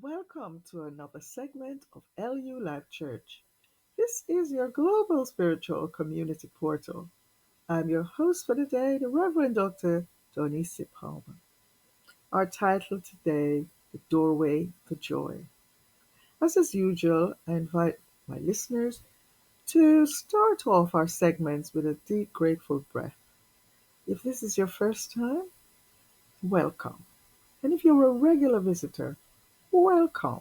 Welcome to another segment of LU Life Church. This is your global spiritual community portal. I'm your host for the day, the Reverend Dr Dawnecia Palmer. Our title today, The Doorway to Joy. As is usual, I invite my listeners to start off our segments with a deep, grateful breath. If this is your first time, welcome. And if you're a regular visitor, welcome.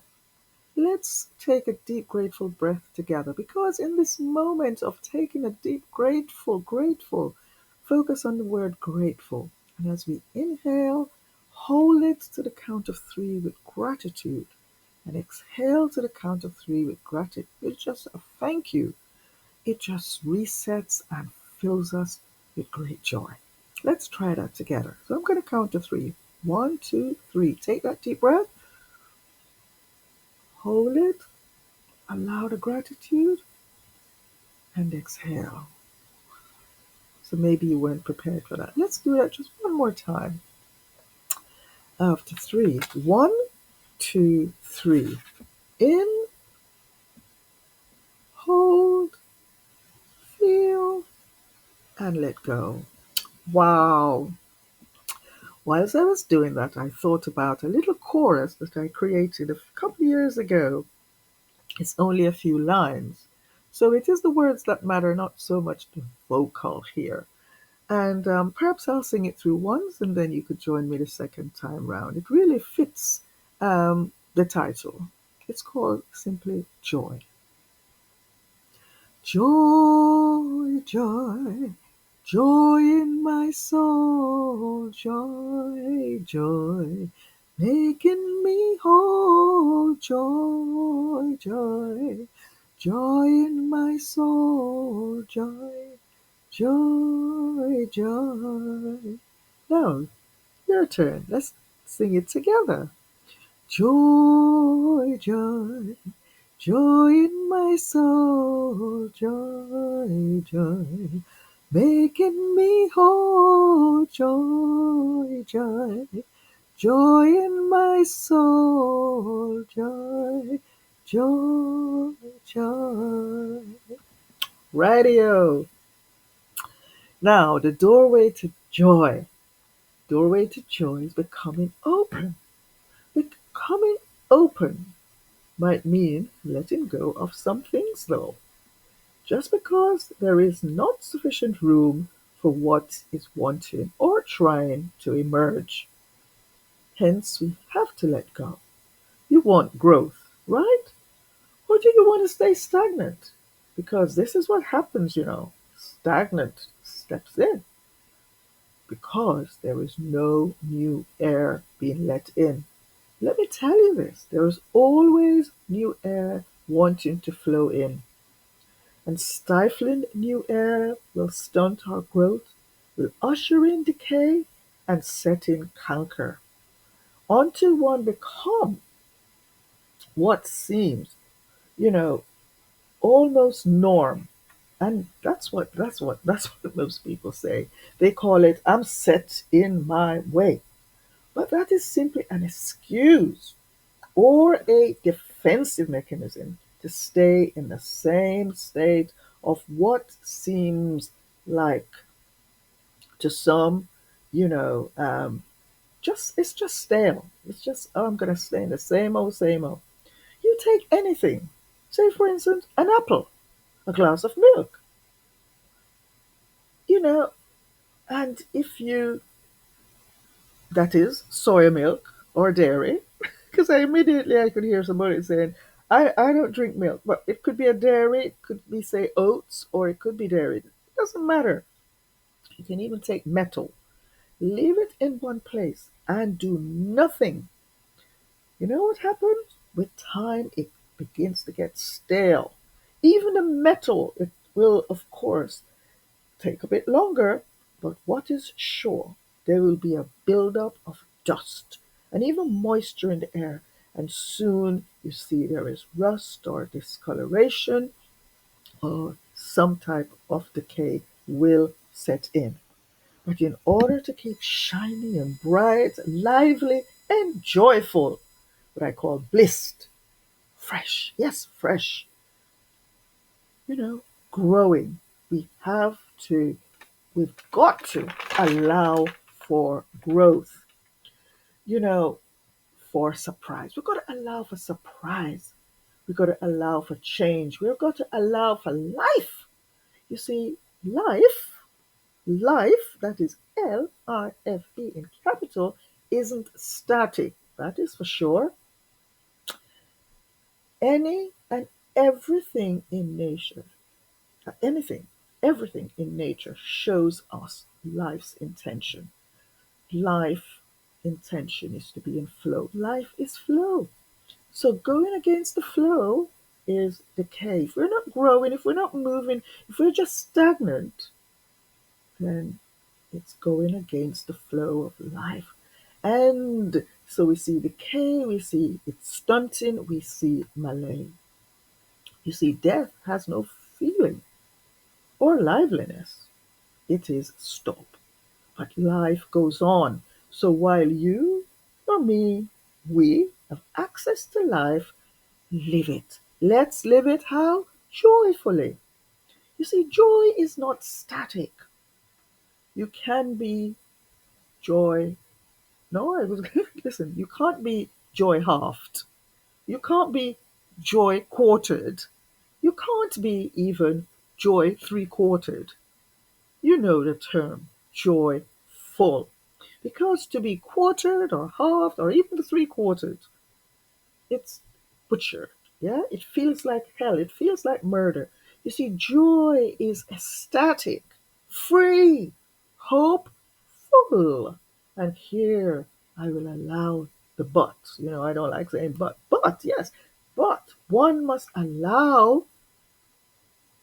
Let's take a deep, grateful breath together because in this moment of taking a deep, grateful, focus on the word grateful. And as we inhale, hold it to the count of three with gratitude and exhale to the count of three with gratitude. It's just a thank you. It just resets and fills us with great joy. Let's try that together. So I'm going to count to three. One, two, three. Take that deep breath, hold it, allow the gratitude, and exhale. So maybe you weren't prepared for that. Let's do that just one more time. After three. One, two, three. In, hold, feel, and let go. Wow. Whilst I was doing that, I thought about a little chorus that I created a couple of years ago. It's only a few lines. So it is the words that matter, not so much the vocal here. And perhaps I'll sing it through once and then you could join me the second time round. It really fits the title. It's called simply Joy. Joy, joy, joy in my soul, joy, joy, making me whole, joy, joy, joy in my soul, joy, joy, joy. Now, your turn. Let's sing it together. Joy, joy, joy in my soul, joy, joy, making me whole, joy, joy, joy in my soul, joy, joy, joy. Radio. Now, the doorway to joy. Doorway to joy is becoming open. Becoming open might mean letting go of some things, though. Just because there is not sufficient room for what is wanting or trying to emerge. Hence, we have to let go. You want growth, right? Or do you want to stay stagnant? Because this is what happens. Stagnant steps in because there is no new air being let in. Let me tell you this, there is always new air wanting to flow in. And stifling new air will stunt our growth, will usher in decay, and set in canker, until one become what seems, you know, almost norm. And that's what most people say. They call it I'm set in my way. But that is simply an excuse or a defensive mechanism to stay in the same state of what seems like to some, you know, just it's just stale. It's just, oh, I'm going to stay in the same old, same old. You take anything, say for instance, an apple, a glass of milk, you know, and if you, that is soy milk or dairy, because I could hear somebody saying, I don't drink milk. But it could be a dairy, it could be, say, oats, or it could be dairy. It doesn't matter. You can even take metal. Leave it in one place and do nothing. You know what happens? With time, it begins to get stale. Even the metal, it will, of course, take a bit longer, but what is sure, there will be a buildup of dust and even moisture in the air, and soon you see there is rust or discoloration or some type of decay will set in. But in order to keep shiny and bright, lively and joyful, what I call blissed, fresh. Yes, fresh. Growing. We have to, we've got to allow for growth, you know, for surprise. We've got to allow for surprise. We've got to allow for change. We've got to allow for life. You see, life, that is LIFE in capital, isn't static. That is for sure. Any and everything in nature, anything, everything in nature shows us life's intention. Life intention is to be in flow. Life is flow. So going against the flow is decay. If we're not growing, if we're not moving, if we're just stagnant, then it's going against the flow of life. And so we see decay, we see it stunting, we see malaise. You see, death has no feeling or liveliness. It is stop. But life goes on. So while you or me, we have access to life, live it. Let's live it how? Joyfully. You see, joy is not static. You can be joy. No, I was listen, you can't be joy halved. You can't be joy quartered. You can't be even joy three-quartered. You know the term joy full. Because to be quartered or halved or even three-quartered, it's butchered. Yeah, it feels like hell. It feels like murder. You see, joy is ecstatic, free, hopeful. And here I will allow the but. I don't like saying but yes, but one must allow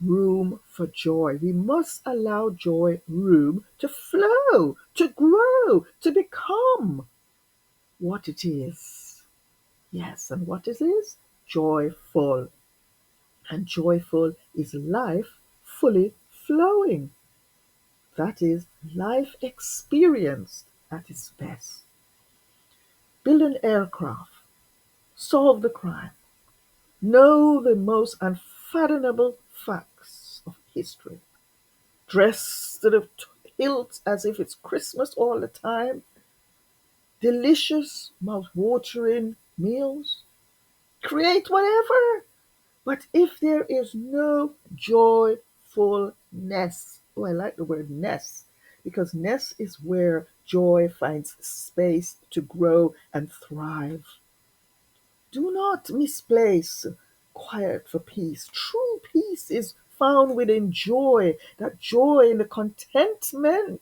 room for joy. We must allow joy room to flow, to grow, to become what it is. Yes, and what it is? Joyful. And joyful is life fully flowing. That is life experienced at its best. Build an aircraft, solve the crime, know the most unfathomable facts of history, dress to the hilt as if it's Christmas all the time, delicious, mouth-watering meals, create whatever. But if there is no joyfulness, oh, I like the word ness, because ness is where joy finds space to grow and thrive. Do not misplace quiet for peace. True peace is found within joy, that joy in the contentment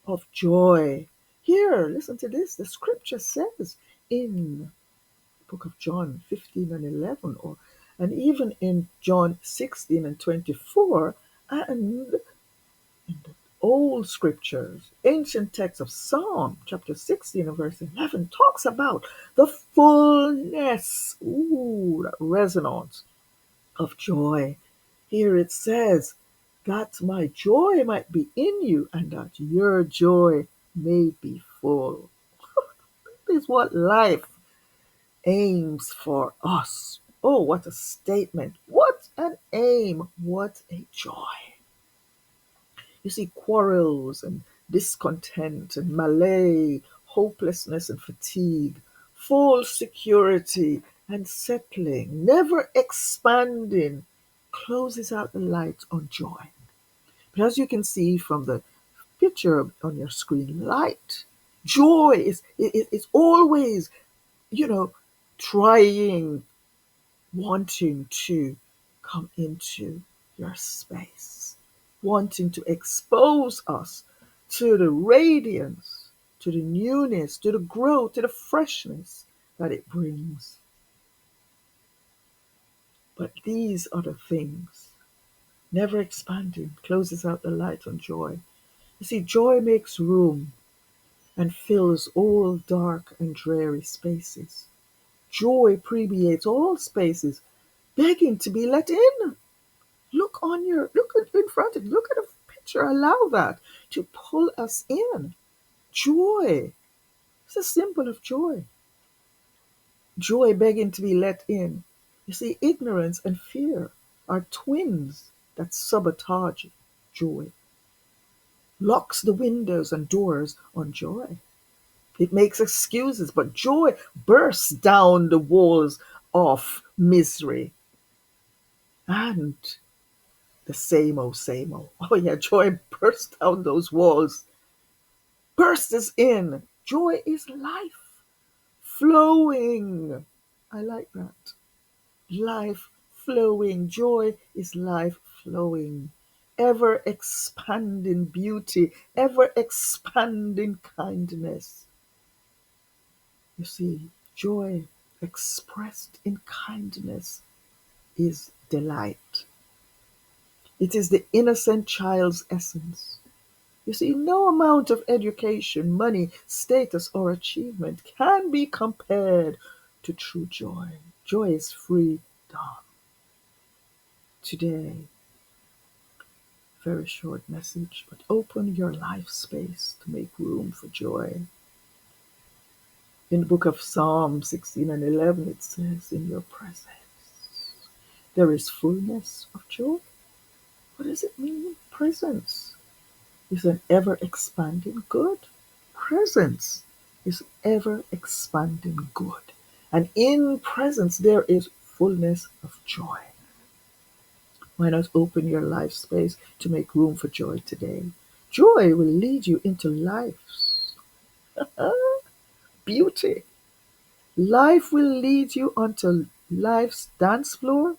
of joy. Here, listen to this. The scripture says in the book of John 15 and 11, and even in John 16 and 24, and in the old scriptures, ancient text of Psalm chapter 16 and verse 11 talks about the fullness, that resonance of joy. Here it says that my joy might be in you and that your joy may be full. That is what life aims for us. Oh, what a statement. What an aim. What a joy. You see, quarrels and discontent and malaise, hopelessness and fatigue, false security and settling, never expanding, closes out the light on joy. But as you can see from the picture on your screen, light, joy is always, trying, wanting to come into your space, wanting to expose us to the radiance, to the newness, to the growth, to the freshness that it brings. But these are the things, never expanding, closes out the light on joy. You see, joy makes room and fills all dark and dreary spaces. Joy permeates all spaces, begging to be let in. Look in front of you, look at a picture, allow that to pull us in. Joy. It's a symbol of joy. Joy begging to be let in. You see, ignorance and fear are twins that sabotage joy, locks the windows and doors on joy. It makes excuses, but joy bursts down the walls of misery and the same old, same old. Oh, yeah, joy bursts down those walls, bursts in. Joy is life flowing. I like that. Life flowing. Joy is life flowing. Ever expanding beauty, ever expanding kindness. You see, joy expressed in kindness is delight. It is the innocent child's essence. You see, no amount of education, money, status, or achievement can be compared to true joy. Joy is freedom. Today, very short message, but open your life space to make room for joy. In the book of Psalm 16 and 11, it says, in your presence, there is fullness of joy. What does it mean? Presence is an ever expanding good. Presence is ever expanding good. And in presence, there is fullness of joy. Why not open your life space to make room for joy today? Joy will lead you into life's beauty. Life will lead you onto life's dance floor.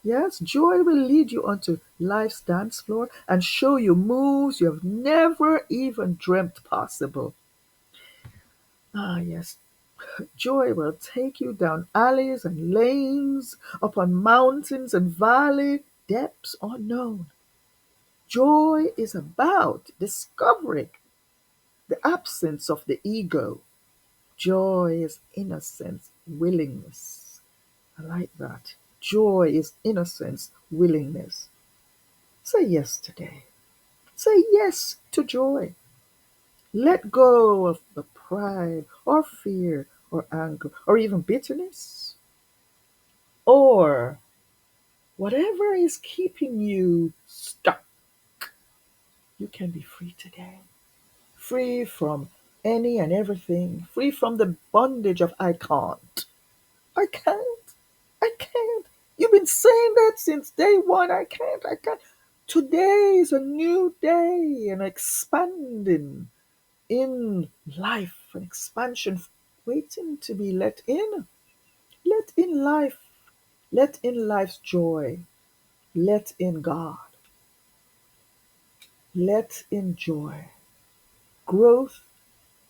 Yes, joy will lead you onto life's dance floor and show you moves you have never even dreamt possible. Ah, yes, joy will take you down alleys and lanes, upon mountains and valley, depths unknown. Joy is about discovering the absence of the ego. Joy is innocence, willingness. I like that. Joy is innocence, willingness. Say yes today. Say yes to joy. Let go of the pride or fear or anger or even bitterness or whatever is keeping you stuck. You can be free today. Free from any and everything. Free from the bondage of I can't. I can't. I can't. You've been saying that since day one. I can't. I can't. Today is a new day, an expanding in life, an expansion waiting to be let in. Let in life. Let in life's joy. Let in God. Let in joy. Growth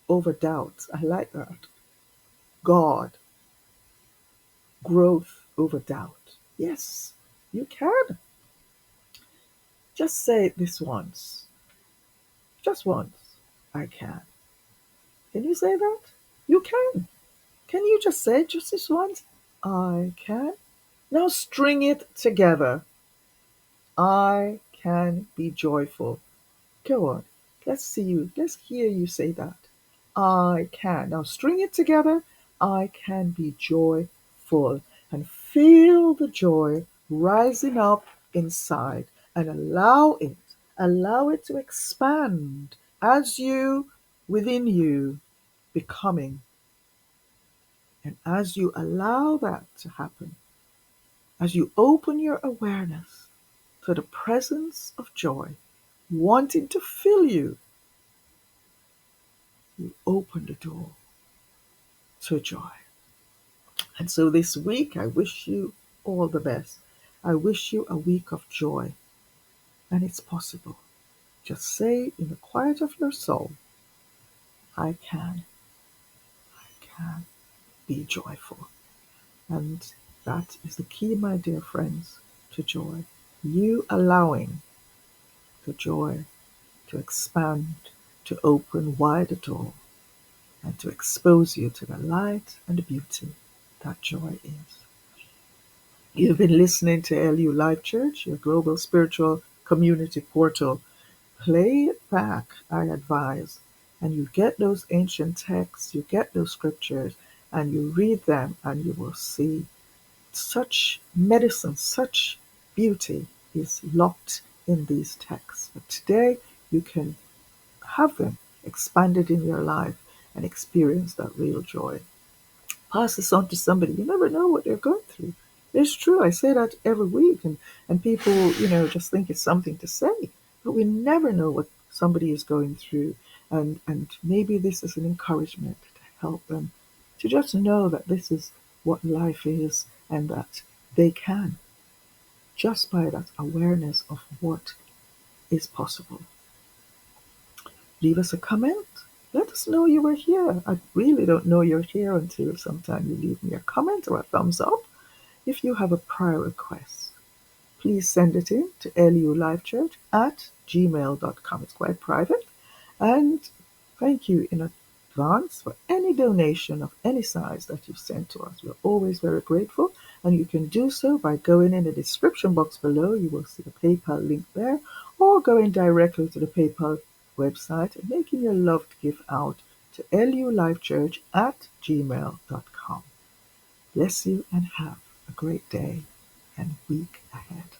over doubt. I like that. God. Growth over doubt. Yes, you can. Just say it this once. Just once. I can. Can you say that? You can. Can you just say it just this once? I can. Now string it together. I can be joyful. Go on. Let's see you. Let's hear you say that. I can. Now string it together. I can be joyful and feel the joy rising up inside and allow it to expand as you within you becoming. And as you allow that to happen, as you open your awareness to the presence of joy, wanting to fill you, you open the door to joy. And so this week, I wish you all the best. I wish you a week of joy. And it's possible. Just say in the quiet of your soul, I can be joyful. And that is the key, my dear friends, to joy. You allowing the joy to expand, to open wide the door, and to expose you to the light and the beauty that joy is. You've been listening to LU Life Church, your global spiritual community portal. Play it back, I advise, and you get those ancient texts, you get those scriptures, and you read them and you will see such medicine, such beauty is locked in these texts. But today you can have them expanded in your life and experience that real joy. Pass this on to somebody. You never know what they're going through. It's true. I say that every week, and people, just think it's something to say. But we never know what somebody is going through. And maybe this is an encouragement to help them to just know that this is what life is and that they can, just by that awareness of what is possible. Leave us a comment. Let us know you were here. I really don't know you're here until sometime you leave me a comment or a thumbs up. If you have a prayer request, please send it in to lulifechurch@gmail.com. It's quite private. And thank you in advance for any donation of any size that you've sent to us. We're always very grateful. And you can do so by going in the description box below. You will see the PayPal link there, or going directly to the PayPal website and making your loved gift out to lulifechurch@gmail.com. Bless you and have a great day and week ahead.